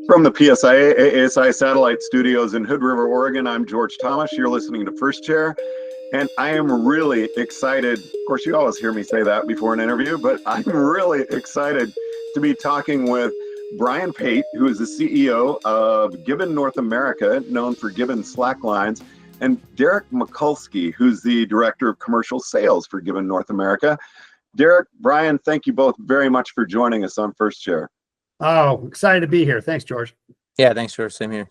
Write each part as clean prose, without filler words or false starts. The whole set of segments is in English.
From the PSIA-AASI satellite studios in Hood River, Oregon, I'm George Thomas. You're listening to First Chair, and I am really excited. Of course, you always hear me say that before an interview, but I'm really excited to be talking with Brian Pate, who is the CEO of Gibbon North America, known for Gibbon Slacklines, and Derek Mikulski, who's the Director of Commercial Sales for Gibbon North America. Derek, Brian, thank you both very much for joining us on First Chair. Oh, excited to be here. Thanks, George. Yeah, thanks, George. Same here.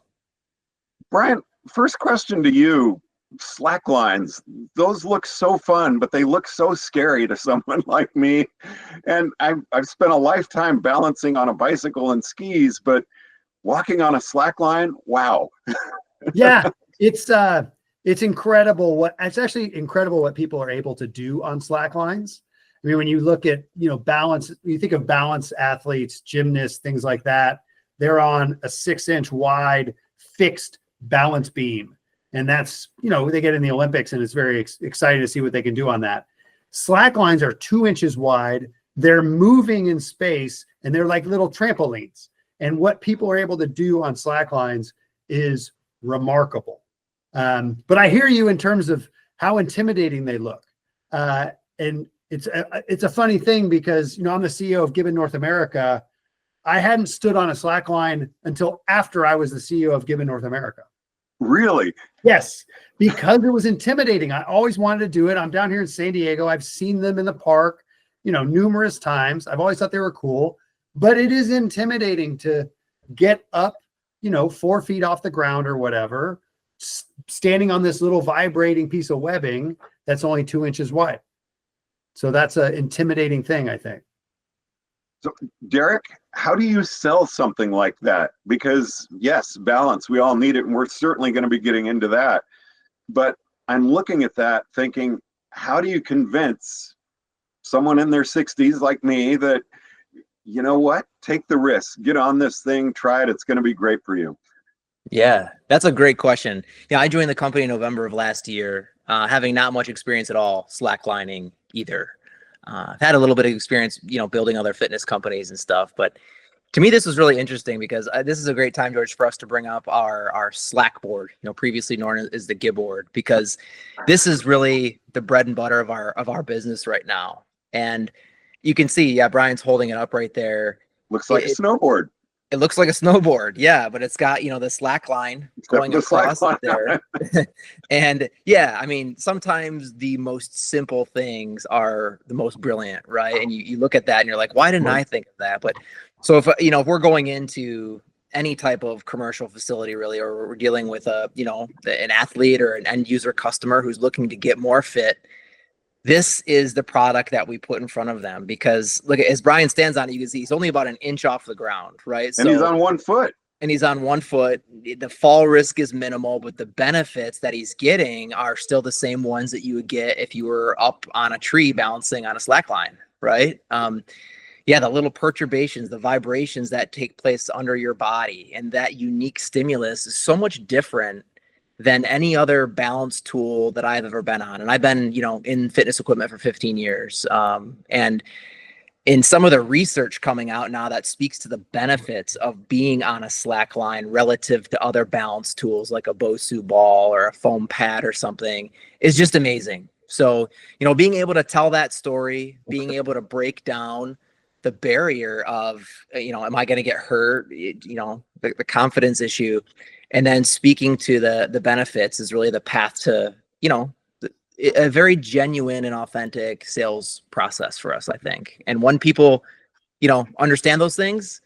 Brian, first question to you. Slacklines, those look so fun, but they look so scary to someone like me. And I've spent a lifetime balancing on a bicycle and skis, but walking on a slackline, wow. Yeah, it's incredible. It's actually incredible what people are able to do on slacklines. I mean, when you look at, balance, you think of balance athletes, gymnasts, things like that, they're on a 6-inch wide fixed balance beam. And that's, they get in the Olympics and it's very exciting to see what they can do on that. Slacklines are 2 inches wide. They're moving in space and they're like little trampolines. And what people are able to do on slacklines is remarkable. But I hear you in terms of how intimidating they look. And it's a funny thing because, I'm the CEO of Gibbon North America. I hadn't stood on a slackline until after I was the CEO of Gibbon North America. Really? Yes, because it was intimidating. I always wanted to do it. I'm down here in San Diego. I've seen them in the park, numerous times. I've always thought they were cool, but it is intimidating to get up, 4 feet off the ground or whatever, standing on this little vibrating piece of webbing that's only 2 inches wide. So that's an intimidating thing, I think. So, Derek, how do you sell something like that? Because, yes, balance, we all need it, and we're certainly going to be getting into that. But I'm looking at that thinking, how do you convince someone in their 60s like me that, you know what, take the risk, get on this thing, try it, it's going to be great for you? Yeah, that's a great question. I joined the company in November of last year, having not much experience at all slacklining either. I've had a little bit of experience, building other fitness companies and stuff. But to me, this was really interesting because this is a great time, George, for us to bring up our Slackboard, previously known as the Giboard, because this is really the bread and butter of our business right now. And you can see, yeah, Brian's holding it up right there. Looks like a snowboard. It looks like a snowboard, yeah, but it's got, the slack line going across it there. And yeah, I mean, sometimes the most simple things are the most brilliant, right? And you look at that and you're like, why didn't I think of that? But so if we're going into any type of commercial facility really, or we're dealing with an athlete or an end user customer who's looking to get more fit, this is the product that we put in front of them, because look, as Brian stands on it, you can see he's only about an inch off the ground, right? And he's on 1 foot. And he's on 1 foot. The fall risk is minimal, but the benefits that he's getting are still the same ones that you would get if you were up on a tree balancing on a slack line, right? Yeah, the little perturbations, the vibrations that take place under your body, and that unique stimulus is so much different than any other balance tool that I've ever been on. And I've been, in fitness equipment for 15 years. And in some of the research coming out now that speaks to the benefits of being on a slack line relative to other balance tools like a Bosu ball or a foam pad or something is just amazing. So, being able to tell that story, being able to break down the barrier of, am I going to get hurt? The confidence issue. And then speaking to the benefits is really the path to, a very genuine and authentic sales process for us, I think. And when people, understand those things,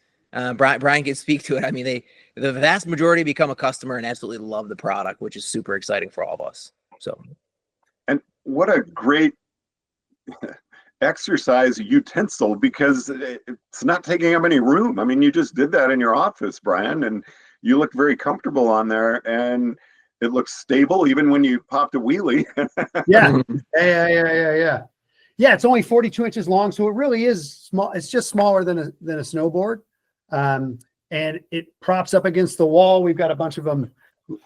Brian can speak to it. I mean, the vast majority become a customer and absolutely love the product, which is super exciting for all of us. So, and what a great exercise utensil, because it's not taking up any room. I mean, you just did that in your office, Brian, and you look very comfortable on there, and it looks stable even when you popped a wheelie. Yeah. Yeah, it's only 42 inches long, so it really is small. It's just smaller than a snowboard, and it props up against the wall. We've got a bunch of them,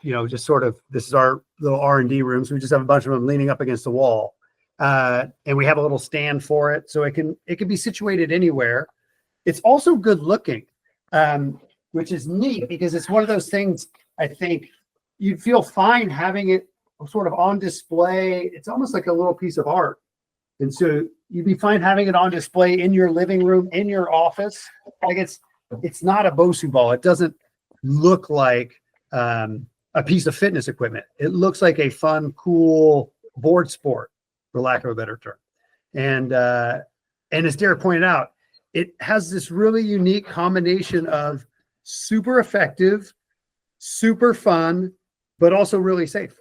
just sort of. This is our little R&D room, so we just have a bunch of them leaning up against the wall, and we have a little stand for it, so it can be situated anywhere. It's also good looking. which is neat because it's one of those things I think you'd feel fine having it sort of on display. It's almost like a little piece of art. And so you'd be fine having it on display in your living room, in your office. Like it's not a Bosu ball. It doesn't look like a piece of fitness equipment. It looks like a fun, cool board sport, for lack of a better term. And as Derek pointed out, it has this really unique combination of super effective, super fun, but also really safe.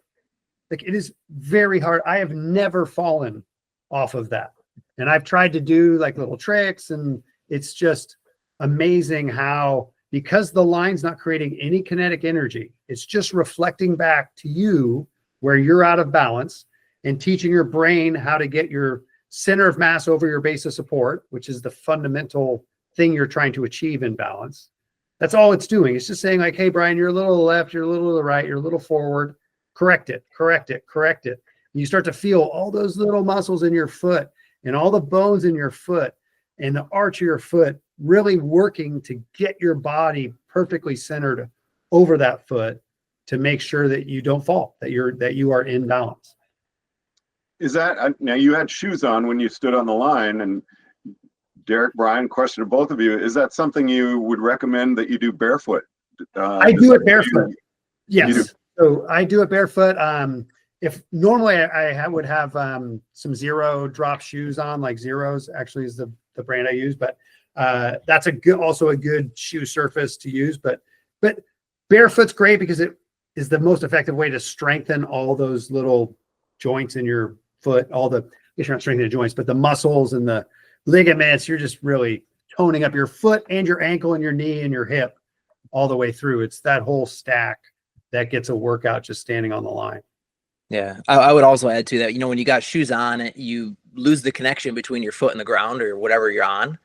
Like it is very hard. I have never fallen off of that. And I've tried to do like little tricks, and it's just amazing how, because the line's not creating any kinetic energy, it's just reflecting back to you where you're out of balance and teaching your brain how to get your center of mass over your base of support, which is the fundamental thing you're trying to achieve in balance. That's all it's doing. It's just saying like, hey, Brian, you're a little to the left, you're a little to the right, you're a little forward, correct it, correct it, correct it. And you start to feel all those little muscles in your foot and all the bones in your foot and the arch of your foot really working to get your body perfectly centered over that foot to make sure that you don't fall, that you are in balance. Is that, now you had shoes on when you stood on the line, and Derek, Brian, question to both of you, is that something you would recommend that you do barefoot? I do it barefoot. Yes. So I do it barefoot. If normally I would have some zero drop shoes on, like Zeros actually is the brand I use, but that's also a good shoe surface to use. But barefoot's great because it is the most effective way to strengthen all those little joints in your foot. You're not strengthening the joints, but the muscles and the ligaments. You're just really toning up your foot and your ankle and your knee and your hip all the way through. It's that whole stack that gets a workout just standing on the line. Yeah, I would also add to that, when you got shoes on, you lose the connection between your foot and the ground or whatever you're on.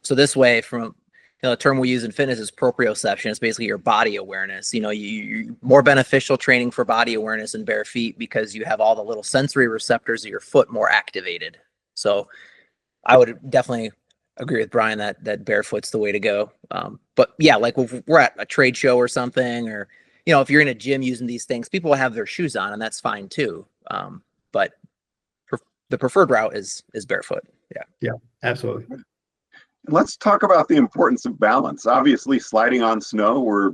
So this way, from the term we use in fitness is proprioception. It's basically your body awareness. You're more beneficial training for body awareness in bare feet because you have all the little sensory receptors of your foot more activated. So I would definitely agree with Brian that barefoot's the way to go. But yeah, like if we're at a trade show or something, or if you're in a gym using these things, people will have their shoes on, and that's fine too. But the preferred route is barefoot. Yeah, absolutely. Let's talk about the importance of balance. Obviously, sliding on snow, we're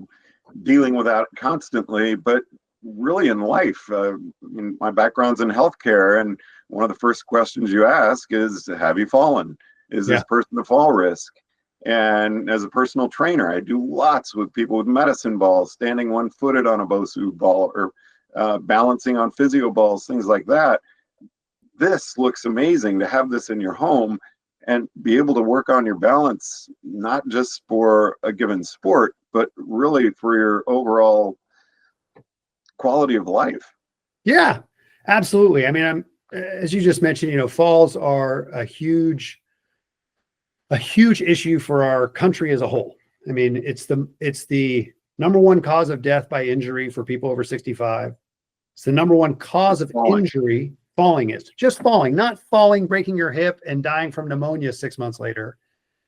dealing with that constantly, but really in life, my background's in healthcare, and one of the first questions you ask is, have you fallen? Is this person a fall risk? And as a personal trainer, I do lots with people with medicine balls, standing one-footed on a Bosu ball, or balancing on physio balls, things like that. This looks amazing to have this in your home and be able to work on your balance, not just for a given sport, but really for your overall quality of life. Yeah, absolutely. I mean, as you just mentioned, falls are a huge issue for our country as a whole. I mean, it's the number one cause of death by injury for people over 65. It's the number one cause of injury. Falling is just falling, not falling, breaking your hip and dying from pneumonia 6 months later.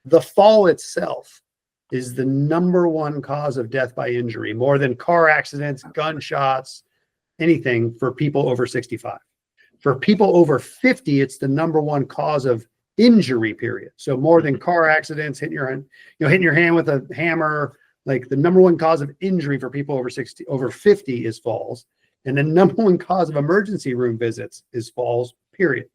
The fall itself is the number one cause of death by injury, more than car accidents, gunshots, anything, for people over 65. For people over 50, it's the number one cause of injury, period. So more than car accidents, hitting your hand with a hammer. Like the number one cause of injury for people over 50 is falls. And the number one cause of emergency room visits is falls, period.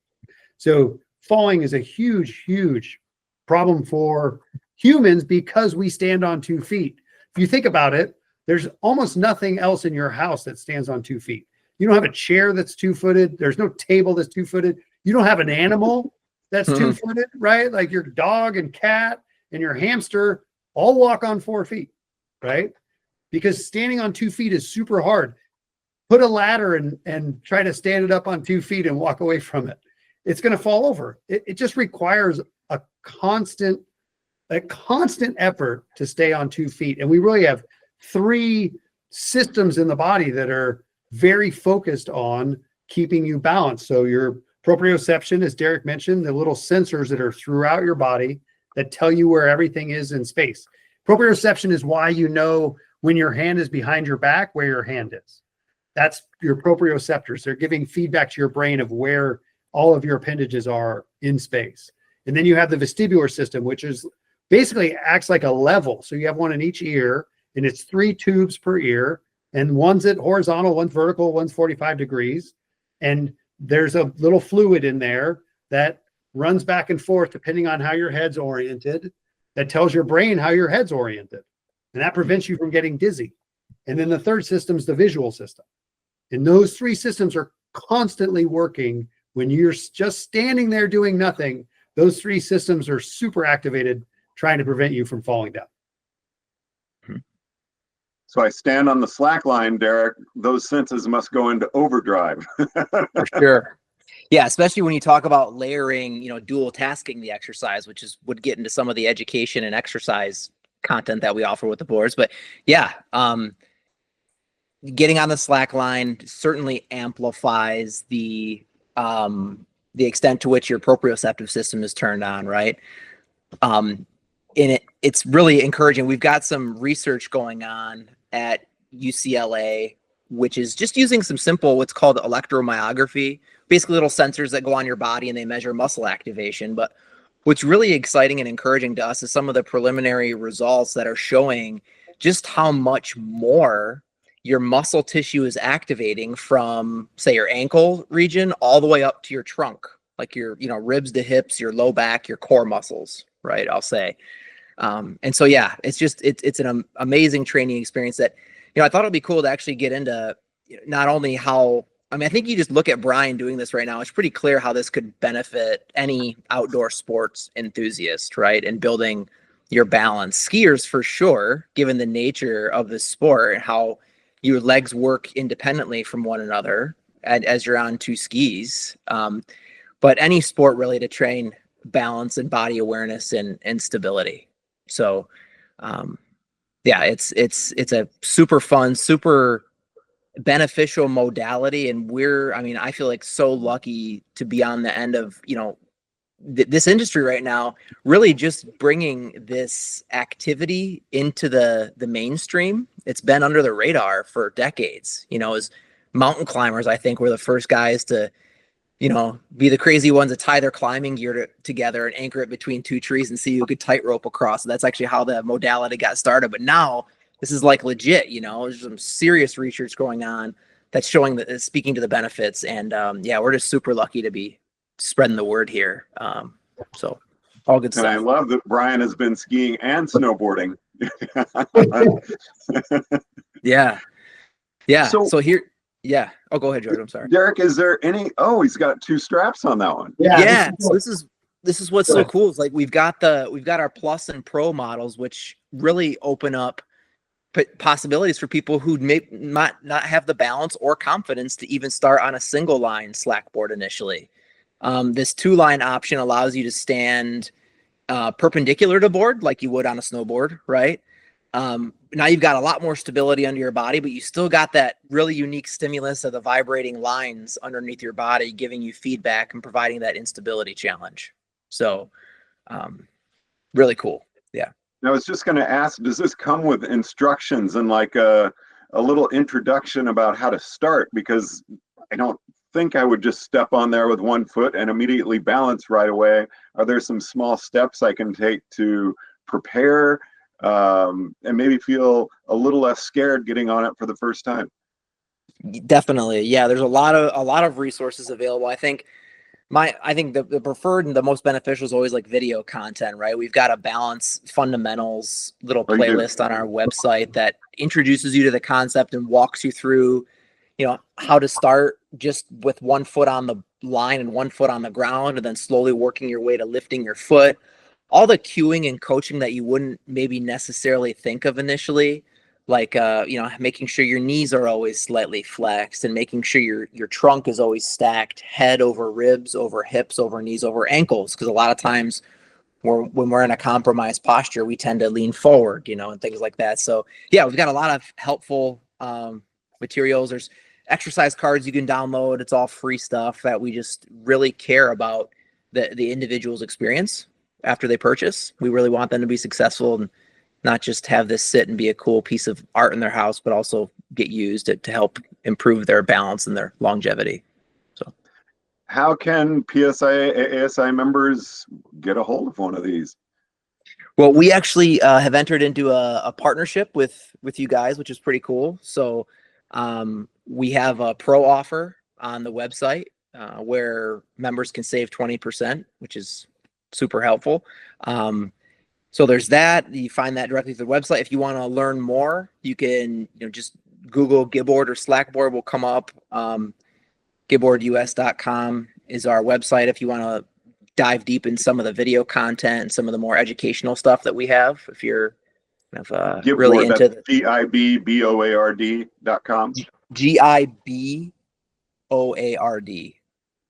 So falling is a huge, huge problem for humans because we stand on 2 feet. If you think about it, there's almost nothing else in your house that stands on 2 feet. You don't have a chair that's 2-footed. There's no table that's 2-footed. You don't have an animal that's 2-footed, right? Like your dog and cat and your hamster all walk on 4 feet, right? Because standing on 2 feet is super hard. Put a ladder and try to stand it up on 2 feet and walk away from it. It's going to fall over. It just requires a constant effort to stay on 2 feet. And we really have 3 systems in the body that are very focused on keeping you balanced. So your proprioception, as Derek mentioned, the little sensors that are throughout your body that tell you where everything is in space. Proprioception is why you know when your hand is behind your back, where your hand is. That's your proprioceptors. They're giving feedback to your brain of where all of your appendages are in space. And then you have the vestibular system, which is basically acts like a level. So you have one in each ear, and it's 3 tubes per ear, and one's at horizontal, one's vertical, one's 45 degrees. And there's a little fluid in there that runs back and forth depending on how your head's oriented, that tells your brain how your head's oriented. And that prevents you from getting dizzy. And then the third system is the visual system. And those 3 systems are constantly working when you're just standing there doing nothing. Those 3 systems are super activated, trying to prevent you from falling down. So I stand on the slack line, Derek. Those senses must go into overdrive. For sure. Yeah, especially when you talk about layering, dual tasking the exercise, which would get into some of the education and exercise content that we offer with the boards. But yeah, getting on the slack line certainly amplifies the extent to which your proprioceptive system is turned on, right? And it's really encouraging. We've got some research going on at UCLA, which is just using some simple, what's called electromyography, basically little sensors that go on your body and they measure muscle activation. But what's really exciting and encouraging to us is some of the preliminary results that are showing just how much more your muscle tissue is activating from, say, your ankle region all the way up to your trunk, like your, ribs to hips, your low back, your core muscles, right? I'll say. And so, yeah, it's an amazing training experience that, I thought it'd be cool to actually get into not only how, I think you just look at Brian doing this right now. It's pretty clear how this could benefit any outdoor sports enthusiast, right? And building your balance. Skiers for sure, given the nature of the sport and how your legs work independently from one another as you're on 2 skis. But any sport really to train balance and body awareness and stability. So, yeah, it's a super fun, super beneficial modality. And I feel like so lucky to be on the end of, this industry right now, really just bringing this activity into the mainstream. It's been under the radar for decades, as mountain climbers, I think, were the first guys to, be the crazy ones that tie their climbing gear together and anchor it between 2 trees and see who could tightrope across. So that's actually how the modality got started. But now this is like legit, there's some serious research going on that's showing that it's speaking to the benefits. And yeah, we're just super lucky to be spreading the word here. So all good stuff. And I love that Brian has been skiing and snowboarding. Yeah. So here, yeah. Oh, go ahead, George. I'm sorry. Derek, is there any? Oh, he's got 2 straps on that one. Yeah. So this is what's so cool is like we've got our Plus and Pro models, which really open up possibilities for people who may not have the balance or confidence to even start on a single line slack board initially. This 2-line option allows you to stand perpendicular to board like you would on a snowboard, right? Now you've got a lot more stability under your body, but you still got that really unique stimulus of the vibrating lines underneath your body, giving you feedback and providing that instability challenge. So, really cool. Yeah. I was just going to ask, does this come with instructions and like a little introduction about how to start? Because I don't think I would just step on there with 1 foot and immediately balance right away. Are there some small steps I can take to prepare and maybe feel a little less scared getting on it for the first time? Definitely. Yeah. There's a lot of resources available. I think the preferred and the most beneficial is always like video content, right? We've got a balance fundamentals little playlist on our website that introduces you to the concept and walks you through, how to start just with 1 foot on the line and 1 foot on the ground, and then slowly working your way to lifting your foot. All the cueing and coaching that you wouldn't maybe necessarily think of initially, like, making sure your knees are always slightly flexed and making sure your trunk is always stacked, head over ribs, over hips, over knees, over ankles. Because a lot of times when we're in a compromised posture, we tend to lean forward, and things like that. So yeah, we've got a lot of helpful materials. There's exercise cards you can download. It's all free stuff that we just really care about the individual's experience after they purchase. We really want them to be successful and not just have this sit and be a cool piece of art in their house, but also get used to help improve their balance and their longevity. So how can PSIA-AASI members get a hold of one of these? well, we actually have entered into a partnership with you guys, which is pretty cool. So we have a pro offer on the website where members can save 20%, which is super helpful. So there's that. You find that directly through the website. If you want to learn more, you can just Google Giboard or Slackboard will come up. Giboardus.com is our website if you want to dive deep in some of the video content and some of the more educational stuff that we have. If you're kind of really into the Giboard.com. Giboard.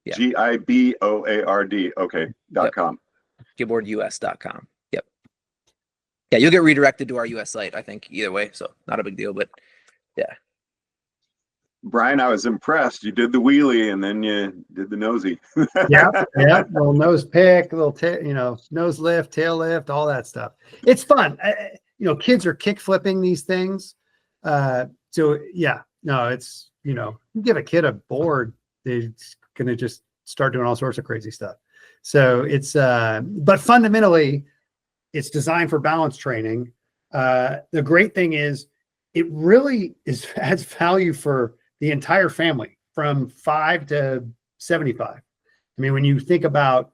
Yeah. Giboard. Okay. .com. Giboardus.com. Yep. Yeah, you'll get redirected to our US site, I think, either way. So not a big deal, but yeah. Brian, I was impressed. You did the wheelie and then you did the nosy. Yeah. Little nose pick, little nose lift, tail lift, all that stuff. It's fun. Kids are kick flipping these things. So yeah, no, it's you give a kid a board, they're gonna just start doing all sorts of crazy stuff. So it's but fundamentally, it's designed for balance training. The great thing is, it really adds value for the entire family from 5 to 75. I mean, when you think about,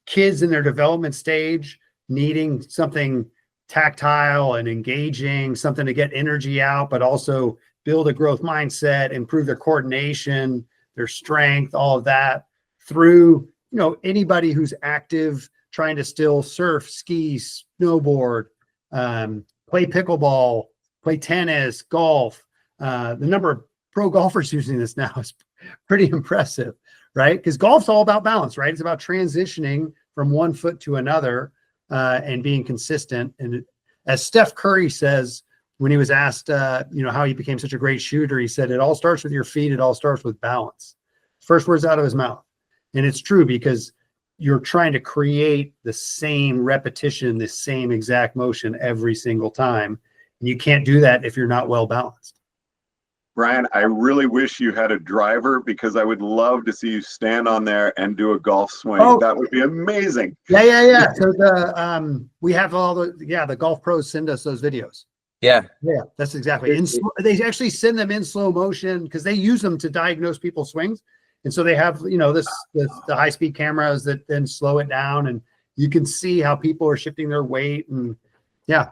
kids in their development stage needing something tactile and engaging, something to get energy out, but also build a growth mindset, improve their coordination, their strength, all of that through, anybody who's active, trying to still surf, ski, snowboard, play pickleball, play tennis, golf. The number of pro golfers using this now is pretty impressive, right? Because golf's all about balance, right? It's about transitioning from one foot to another and being consistent. And as Steph Curry says, when he was asked, how he became such a great shooter, he said, it all starts with your feet. It all starts with balance. First words out of his mouth. And it's true, because you're trying to create the same repetition, the same exact motion every single time. And you can't do that if you're not well balanced. Brian, I really wish you had a driver, because I would love to see you stand on there and do a golf swing. Oh, that would be amazing. Yeah. So we have the golf pros send us those videos. Yeah, that's exactly. They actually send them in slow motion because they use them to diagnose people's swings. And so they have, the high speed cameras that then slow it down, and you can see how people are shifting their weight. And yeah.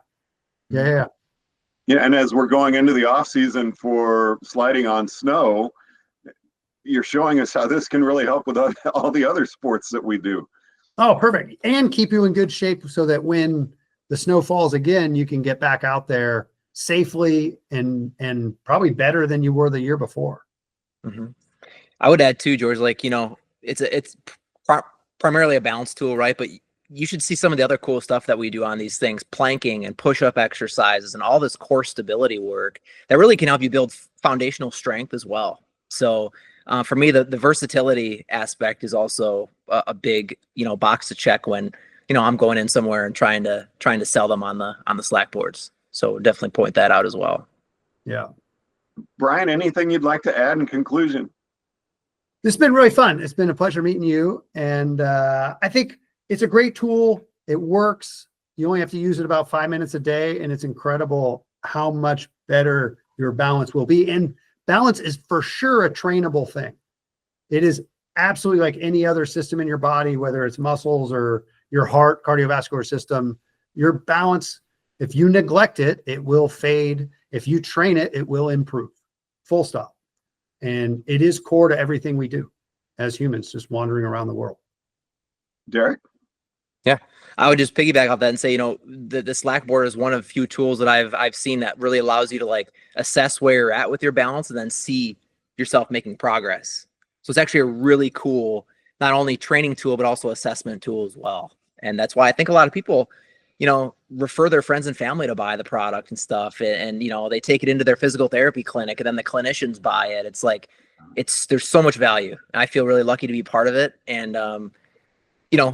And as we're going into the off season for sliding on snow, you're showing us how this can really help with all the other sports that we do. Oh, perfect. And keep you in good shape so that when the snow falls again, you can get back out there safely and probably better than you were the year before. Mm-hmm. I would add too, George, it's primarily a balance tool, right? But you should see some of the other cool stuff that we do on these things, planking and push-up exercises and all this core stability work that really can help you build foundational strength as well. So for me, the versatility aspect is also a big, box to check when, I'm going in somewhere and trying to sell them on the Slack boards. So definitely point that out as well. Yeah. Brian, anything you'd like to add in conclusion? This has been really fun. It's been a pleasure meeting you. And I think it's a great tool. It works. You only have to use it about 5 minutes a day, and it's incredible how much better your balance will be. And balance is for sure a trainable thing. It is absolutely like any other system in your body, whether it's muscles or your heart, cardiovascular system. Your balance, if you neglect it, it will fade. If you train it, it will improve. Full stop. And it is core to everything we do as humans, just wandering around the world. Derek? Yeah, I would just piggyback off that and say, the Slack board is one of few tools that I've seen that really allows you to assess where you're at with your balance and then see yourself making progress. So it's actually a really cool, not only training tool, but also assessment tool as well. And that's why I think a lot of people, refer their friends and family to buy the product and stuff. And they take it into their physical therapy clinic, and then the clinicians buy it. It's there's so much value. I feel really lucky to be part of it. And,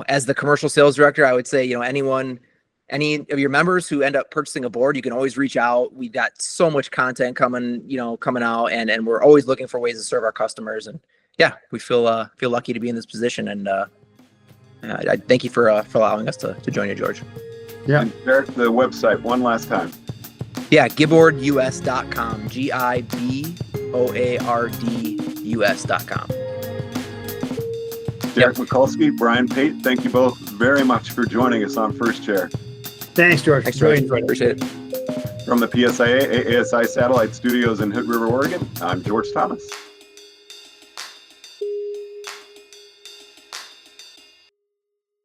as the commercial sales director, I would say, anyone any of your members who end up purchasing a board, you can always reach out. We've got so much content coming out, and we're always looking for ways to serve our customers. And yeah, we feel lucky to be in this position. And I thank you for allowing us to join you, George. Yeah. And Derek, the website one last time. Yeah, giboardus.com, GIBOARDUS.com. Derek Mikulski, Brian Pate, thank you both very much for joining us on First Chair. Thanks, George. Thanks, Really George. enjoyed it. Appreciate it. From the PSIA-AASI Satellite Studios in Hood River, Oregon, I'm George Thomas.